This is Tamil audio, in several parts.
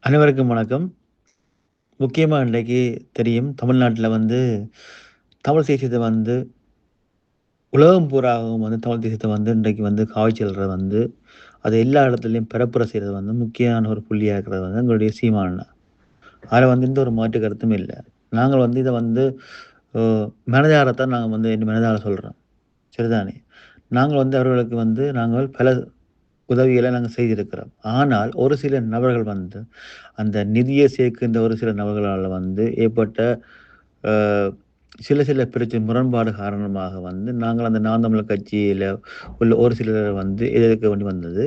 அனைவருக்கும் வணக்கம். முக்கியமா இன்றைக்கு தெரியும் தமிழ்நாட்டில தமிழ் தேசியத்த உலகம் பூராகவும் தமிழ் தேசியத்த இன்றைக்கு காவச் செல்றது அது எல்லா இடத்துலயும் பரப்புரை செய்றது முக்கியமான ஒரு புள்ளியா இருக்கிறது எங்களுடைய சீமான் அண்ணா. அதுல எந்த ஒரு மாற்று கருத்தும் இல்ல. நாங்கள் இத அ மனதாரத்தான் நாங்க என் மனதார சொல்றோம். சரிதானே? நாங்கள் அவர்களுக்கு நாங்கள் பல உதவிகள நாங்க செய்திருக்கிறோம். ஆனால் ஒரு சில நபர்கள் அந்த நிதிய சேர்க்கின்ற ஒரு சில நபர்களால ஏற்பட்ட அ சில சில பிரச்சனை முரண்பாடு காரணமாக நாங்கள் அந்த நாம் தமிழர் கட்சியில உள்ள ஒரு சிலர் எதிர்க்க வேண்டி வந்தது.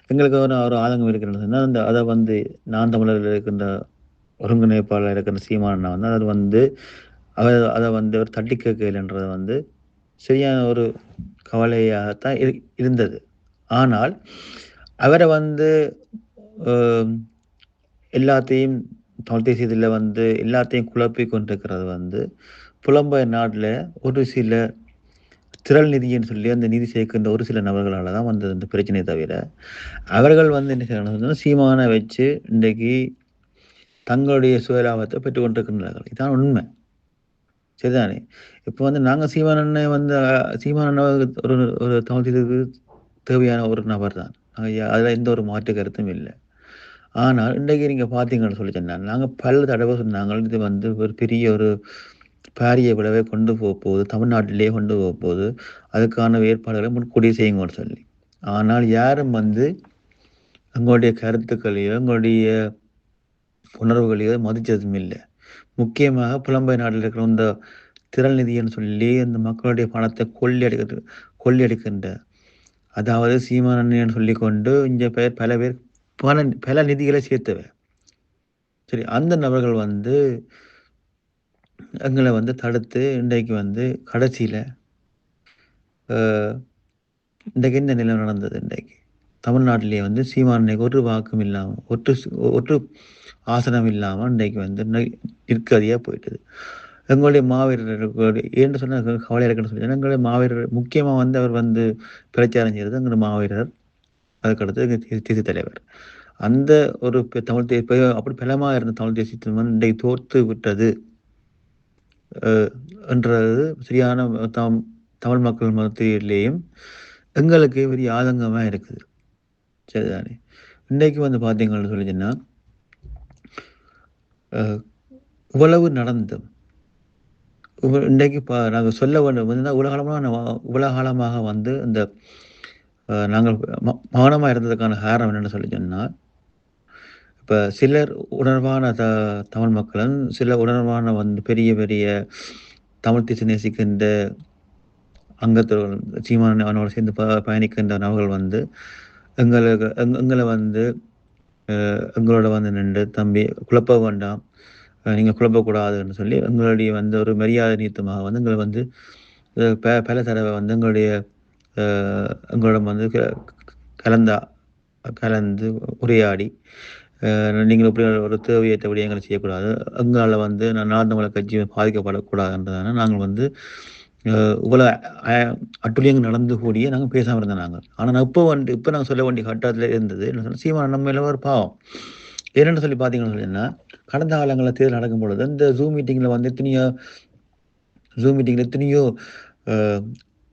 எங்களுக்கு ஒரு ஆதங்கம் இருக்கிறதுன்னு சொன்னா, அத நாம் தமிழர்ல இருக்கின்ற ஒருங்கிணைப்பாளர் இருக்கிற சீமான் அண்ணா அது அவர் அத அவர் தட்டி கேட்கலன்றது சரியான ஒரு கவலையாகத்தான் இருந்தது. ஆனால் அவர அ எல்லாத்தையும் தமிழ் தேசியத்தில எல்லாத்தையும் குழப்பிக் கொண்டிருக்கிறது புலம்பெயர் நாட்ல ஒரு சில திரள் நிதின்னு சொல்லி அந்த நிதி சேர்க்கின்ற ஒரு சில நபர்களால தான் வந்தது இந்த பிரச்சனையே தவிர, அவர்கள் என்ன செய்றாங்கன்னா, சீமானை வச்சு இன்றைக்கு தங்களுடைய சுயலாபத்த பெற்றுக் கொண்டிருக்கின்றார்கள். இதான் உண்மை. சரிதானே? இப்ப நாங்க சீமான் அண்ணன் சீமான் அண்ணா ஒரு ஒரு தமிழ் தேசியத்துக்கு தேவையான ஒரு நபர் தான். அதுல எந்த ஒரு மாற்று கருத்தும் இல்ல. ஆனால் இன்றைக்கு நீங்க பார்த்தீங்கன்னு சொல்லி சொன்னா, நாங்க பல தடவ சொன்னாங்க. இது ஒரு பெரிய ஒரு பாரிய விளைவை கொண்டு போப்போகுது. தமிழ்நாட்டிலேயே கொண்டு போப்போகுது. அதுக்கான ஏற்பாடுகளை முன்கூட்டியே செய்யுங்கன்னு சொல்லி. ஆனால் யாரும் எங்களுடைய கருத்துக்களையோ, எங்களுடைய உணர்வுகளையோ மதிச்சதும் இல்ல. முக்கியமாக புலம்பெயர் நாட்டில இருக்கிற இந்த திரள் நிதின்னு சொல்லி அந்த மக்களுடைய பணத்தை கொள்ளையடிக்கின்ற அதாவது சீமான் அண்ணன்னு சொல்லிக்கொண்டு இங்க பல பேர் பல நிதிகளை சேர்த்தவ. சரி, அந்த நபர்கள் எங்கள தடுத்து இன்றைக்கு கடைசியில அ இன்றைக்கு என்ன நிலை நடந்தது இன்றைக்கு? தமிழ்நாட்டிலேயே சீமான் அண்ணனுக்கு ஒரு வாக்கும் இல்லாம, ஒற்று ஆசனம் இல்லாம இன்றைக்கு நிற்கதியா போயிட்டது. எங்களுடைய மாவீரர்களுக்கு ஏன்னு சொன்னா கவலையா இருக்குன்னு சொல்லி சொன்னா, எங்களுடைய மாவீரர் முக்கியமா அவர் பிரச்சாரம் செய்றது எங்களுடைய மாவீரர். அதுக்கடுத்து எங்க தேசிய தலைவர். அந்த ஒரு தமிழ் இப்ப அப்படி பலமா இருந்த தமிழ் தேசியத்தின் இன்றைக்கு தோற்று விட்டது. அ என்றது சரியான தமிழ் மக்கள் மத்தியிலேயும் எங்களுக்கு பெரிய ஆதங்கமா இருக்குது. சரிதானே? இன்றைக்கு பார்த்தீங்கன்னு சொல்லி சொன்னா, அ இவ்வளவு நடந்தும் இன்றைக்கு நாங்க சொல்ல வேண்டும் உலகாலமாக இந்த நாங்கள் மௌனமா இருந்ததுக்கான காரணம் என்னன்னு சொல்லி சொன்னா, இப்ப சிலர் உணர்வான தமிழ் மக்களும், சில உணர்வான பெரிய பெரிய தமிழ் தேசியம் நேசிக்கின்ற அங்கத்தவர்கள் சீமான் அவனோடு சேர்ந்து பயணிக்கின்ற நபர்கள் எங்களுக்கு எங்கள எங்களோட நின்று, "தம்பி குழப்ப வேண்டாம். நீங்க குழப்பக்கூடாதுன்னு" சொல்லி எங்களுடைய ஒரு மரியாதை நிமித்தமாக எங்கள பல தடவ எங்களுடைய அ எங்களோட கலந்தா கலந்து உரையாடி, "நீங்கள் இப்படி ஒரு தேவையற்ற விடயங்கள செய்யக்கூடாது. எங்களால நான் தமிழர் கட்சி பாதிக்கப்படக்கூடாதுன்றதால நாங்கள் அ இவ்வளோ அ அட்டூழியங்கள் நடந்து கூடியே நாங்க பேசாம இருந்தோம் நாங்க. ஆனா நான் இப்ப நாங்க சொல்ல வேண்டிய கட்டாயத்துல இருந்தது. என்ன சொன்னா, சீமான் நம்ம மேல ஒரு பாவம். என்னன்னு சொல்லி பார்த்தீங்கன்னு சொன்னா, கடந்த காலங்கள்ல தேர்தல் நடக்கும்பொழுது, இந்த Zoom மீட்டிங்ல எத்தனையோ அ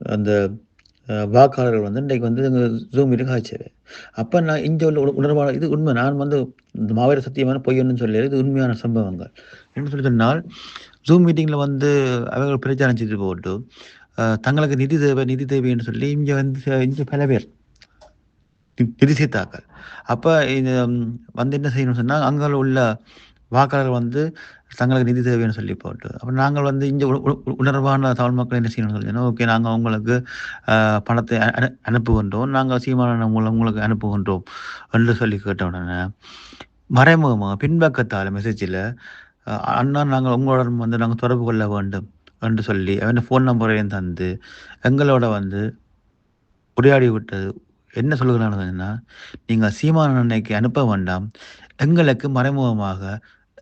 அந்த வாக்காளர்கள் இன்றைக்கு எங்க Zoom மீட்டிங் காய்ச்சது. அப்ப நான் இங்க உள்ள உணர்வான இது உண்மை. நான் இந்த மாபெரும் சத்தியமான பொய் ஒண்ணும் சொல்லல. இது உண்மையான சம்பவங்கள். என்ன சொல்லி சொன்னால், Zoom மீட்டிங்ல அவர்கள் பிரச்சாரம் செய்து போட்டு, தங்களுக்கு நிதி தேவை என்று சொல்லி இங்க இங்க பல பேர் நிதி சேர்த்தார்கள். அப்ப இது என்ன செய்யணும்னு சொன்னா, அங்க உள்ள வாக்காளர்கள் தங்களுக்கு நிதி தேவைன்னு சொல்லி போட்டு, அப்ப நாங்கள் இங்க உணர்வான தமிழ் மக்கள் என்ன செய்யணும்னு சொல்லி, ஓகே நாங்க உங்களுக்கு பணத்தை அனுப்புகின்றோம். நாங்க சீமான் மூலம் உங்களுக்கு அனுப்புகின்றோம் என்று சொல்லி கேட்ட உடனே, மறைமுகமா பின்பக்கத்தால மெசேஜில அண்ணா நாங்கள் உங்களுடன் நாங்க தொடர்பு கொள்ள வேண்டும் என்று சொல்லி, அவன் ஃபோன் நம்பரையும் தந்து, எங்களோட உரையாடி விட்டது. என்ன சொல்லுகிறானுங்கன்னா, நீங்க சீமான் அண்ணனுக்கு அனுப்ப வேண்டாம். எங்களுக்கு மறைமுகமாக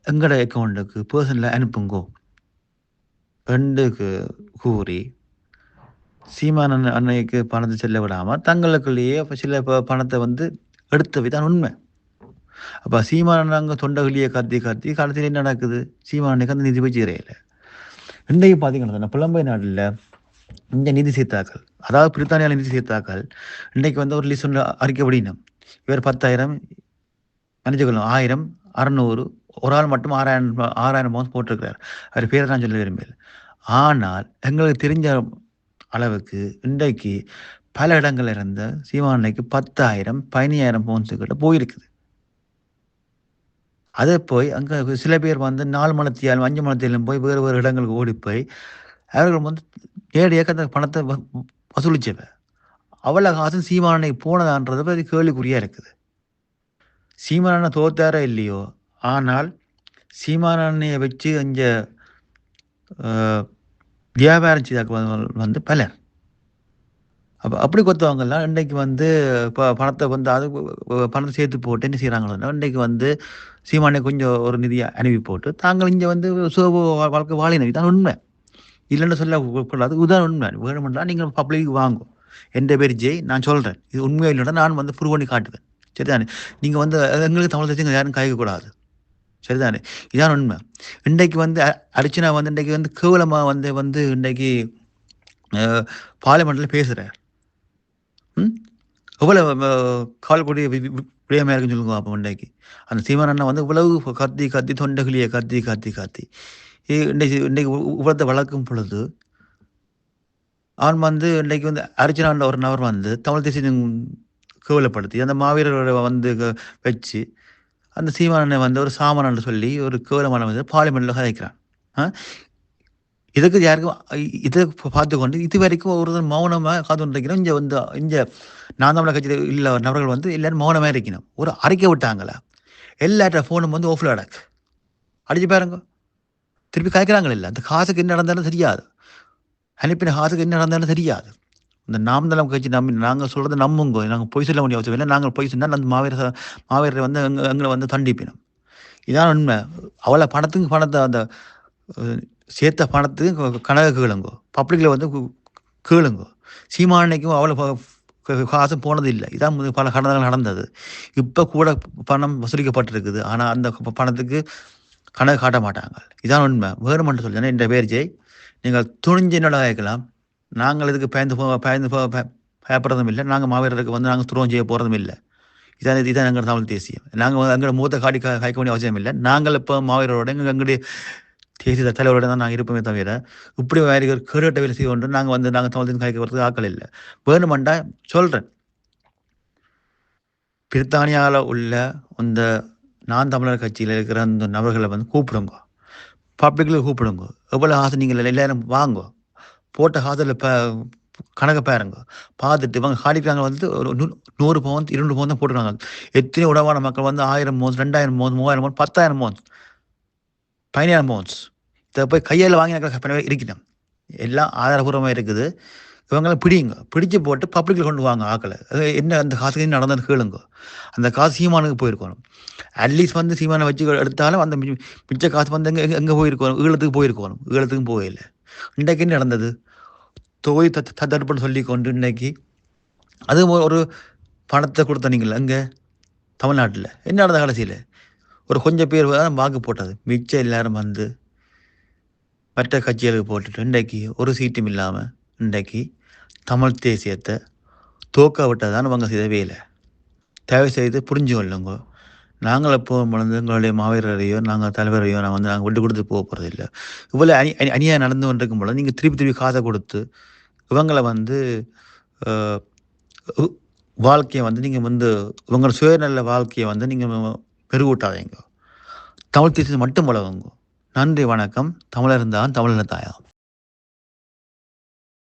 எங்கட அக்கவுண்டுக்கு பெர்சனலா அனுப்புங்கோ என்று கூறி, சீமான் அன்னைக்கு பணத்தை செல்ல விடாம, தங்களுக்குள்ளேயே சில பணத்த எடுத்தவை தான் உண்மை. அப்போ சீமானாங்க தொண்டகிளியை கத்தி கத்தி கடைசியில் என்ன நடக்குது? சீமானுக்கு அந்த நிதி போய் சேரையில். இன்றைக்கு பார்த்தீங்கன்னா புலம்பெயர் நாட்டில் இந்த நிதி சீர்த்தாக்கள், அதாவது பிரித்தானியாவில் நிதி சீர்த்தாக்கள் இன்றைக்கு வந்து ஒரு லிஸ்ட் ஒன்று அறிக்கைப்படினோம். இவர் 10,000 மன்னிச்சுக்கொள்ளும் 1000 600 ஒரு ஆள் மட்டும் 6,000 பவுன்ஸ் போட்டிருக்கிறார். அவர் பேரை நான் சொல்ல விரும்பல. ஆனால் எங்களுக்கு தெரிஞ்ச அளவுக்கு இன்றைக்கு பல இடங்கள்ல இருந்த சீமானைக்கு 10,000 15,000 பவுன்ஸுக்கிட்ட போயிருக்குது. அதை போய் அங்கே சில பேர் வந்து 4 மணத்தியாலும் 5 மணத்தியாலும் போய் வேறு வேறு இடங்களுக்கு ஓடி போய் அவர்கள் வந்து நேரடியாக அந்த பணத்தை வசூலிச்சவ. அவ்வளோ காசும் சீமானை போனதான்றது அது கேள்விக்குறியா இருக்குது. சீமானண்ண தோத்தாரோ இல்லையோ, ஆனால் சீமானண்ணையை வச்சு இங்கே வியாபாரம் செய்தாக்க வந்து பலர். அப்போ அப்படி கொத்தவங்கெல்லாம் இன்றைக்கு வந்து இப்போ பணத்தை வந்து அது பணத்தை சேர்த்து போட்டு என்ன செய்கிறாங்கன்னா இன்றைக்கு வந்து சீமானை கொஞ்சம் ஒரு நிதியை அனுப்பி போட்டு தாங்கள் இங்கே வந்து சோப வாழ்க்கை வாழினது. இதான் உண்மை, இல்லைன்னு சொல்லக்கூடாது. இதுதான் உண்மை. வேணுமென்றா நீங்கள் பப்ளிக் வாங்கும். என் பேர் ஜெய், நான் சொல்கிறேன். இது உண்மையாக இல்லைன்னா நான் வந்து ப்ரூவ் பண்ணி காட்டுவேன். சரிதானே? நீங்கள் வந்து எங்களுக்கு தமிழ் தெரிஞ்சு யாரும் காய்க்கக்கூடாது. சரிதானே? இதான் உண்மை. இன்றைக்கு வந்து அர்ச்சனா வந்து இன்றைக்கு வந்து கேவலமாக வந்து இன்றைக்கு பார்லிமெண்ட்டில் பேசுகிறார். எவ்வளோ கால்கூடிய விடயமாக இருக்குன்னு சொல்லுங்க. அப்போ இன்றைக்கு அந்த சீமான் அண்ணா வந்து இவ்வளவு கத்தி கத்தி தொண்டகிளியை கத்தி கத்தி கத்தி இன்றைக்கு இவ்வளத்தை வளர்க்கும் பொழுது அவன் வந்து இன்றைக்கு வந்து அர்ச்சனான்ற ஒரு நபர் வந்து தமிழ் தேசியம் கேவலப்படுத்தி அந்த மாவீரரை வந்து வச்சு அந்த சீமானனை வந்து ஒரு சாமானன்னு சொல்லி ஒரு கேவலமான வந்து பார்லிமெண்ட்டில் கதைக்கிறான். இதுக்கு யாருக்கும் இதை பார்த்து கொண்டு இது வரைக்கும் ஒரு மௌனமாக காத்து கொண்டு இருக்கிறோம். இங்கே நான் தமிழர் கட்சியில் இல்லை நபர்கள் வந்து எல்லாரும் மௌனமாக இருக்கணும். ஒரு அறிக்கை விட்டாங்களா எல்லாட்ட ஃபோனும் வந்து ஓஃபில் அடிச்சு பாருங்க. திருப்பி கேட்குறாங்களே இல்லை, அந்த காசுக்கு என்ன நடந்தாலும் தெரியாது, அனுப்பின காசுக்கு என்ன நடந்தாலும் தெரியாது. இந்த நாம் தமிழர் கட்சி நாங்கள் சொல்கிறத நம்புங்க. நாங்கள் பொய் சொல்ல வேண்டிய அவசியம் இல்லை. நாங்கள் பொய் சொன்னால் அந்த மாவீரரை வந்து எங்களை வந்து தண்டிப்பினோம். இதான் உண்மை. அவ்வளோ பணத்தை அந்த சேர்த்த பணத்துக்கு கணக்கு கேளுங்கோ, பப்ளிக்கில் வந்து கேளுங்கோ. சீமானைக்கும் அவ்வளோ காசும் போனது இல்லை. இதான் பல கடன்கள் நடந்தது. இப்போ கூட பணம் வசூலிக்கப்பட்டிருக்குது. ஆனால் அந்த பணத்துக்கு கணக்கு காட்ட மாட்டாங்க. இதான் உண்மை. வேணுமென்று சொல்லி என்ற பேர் ஜெய், நீங்கள் துணிஞ்சு என்னோட கேட்கலாம். நாங்கள் இதுக்கு பயப்படுறதும் இல்லை. நாங்கள் மாவீரருக்கு வந்து நாங்கள் துரோகம் செய்ய போகிறதும் இல்லை. இதான் எங்கள் தமிழ் தேசியம். நாங்கள் எங்களோட மூத்த காடி காய்க்க வேண்டிய அவசியம் இல்லை. நாங்கள் இப்போ மாவீரரோட எங்களுடைய தேசிய தலைவரோட தான் நாங்கள் இருப்போமே தவிர இப்படி வேறு கேட்ட வேலை செய்ய ஒன்று நாங்கள் தமிழ் காய்க்க வரதுக்கு ஆக்கள் இல்லை. வேணுமெண்டா சொல்கிறேன், பிரித்தானியாவில் உள்ள அந்த நான் தமிழர் கட்சியில் இருக்கிற அந்த நபர்களை வந்து கூப்பிடுங்க, பப்ளிக்கில் கூப்பிடுங்க. எவ்வளோ ஆசை நீங்கள் எல்லாரும் வாங்க, போட்ட காசில் கணக்கை பாருங்க, பார்த்துட்டு இவங்க காடிக்கிறாங்க வந்து ஒரு 100 பவுன் 200 பவுன் தான் போட்டுருக்காங்க. எத்தனை உணவான மக்கள் வந்து 1000 bounce 2000 bounce 3000 bounce 10,000 bounce 15,000 bounce இதை போய் கையில் வாங்கி இருக்கணும். எல்லாம் ஆதாரபூர்வமாக இருக்குது. இவங்களை பிடிச்சு போட்டு பப்ளிக்கில் கொண்டு வாங்க ஆக்களை. என்ன அந்த காசுக்கு நடந்தது கேளுங்க. அந்த காசு சீமானுக்கு போயிருக்கணும். அட்லீஸ்ட் வந்து சீமானை வச்சு எடுத்தாலும் அந்த மிச்ச காசு வந்து எங்கே போயிருக்கணும்? ஈழத்துக்கும் போகலை. இன்றைக்கு என்ன நடந்தது? தொகை தடுப்புன்னு சொல்லி கொண்டு இன்னைக்கு அது ஒரு பணத்தை கொடுத்தனீங்களா அங்கே தமிழ்நாட்டில்? என்ன நடந்த கடைசியில்? ஒரு கொஞ்சம் பேர் தான் வாக்கு போட்டது, மிச்சம் எல்லாரும் வந்து மற்ற கட்சிகளுக்கு போட்டுட்டு இன்றைக்கு ஒரு சீட்டும் இல்லாமல் இன்றைக்கு தமிழ் தேசியத்தை தோக்க விட்டதான் அவங்க செய்த வேலை. தயவு செய்து புரிஞ்சு கொள்ளுங்க. நாங்கள் எப்போ வந்து எங்களுடைய மாவீரரையோ நாங்கள் தலைவரையோ நாங்கள் விட்டு கொடுத்து போக போகிறது இல்லை. இவ்வளோ அநியாயம் நடந்து கொண்டிருக்கும் போது நீங்கள் திருப்பி காசை கொடுத்து இவங்களை வந்து வாழ்க்கையை வந்து நீங்கள் வந்து உங்களோட சுயநல வாழ்க்கையை வந்து நீங்கள் பெருகூட்டாதீங்க. தமிழ் தேசியத்தை மட்டும் வளவுங்க. நன்றி, வணக்கம். தமிழர் இருந்தால் தமிழர் தாயா.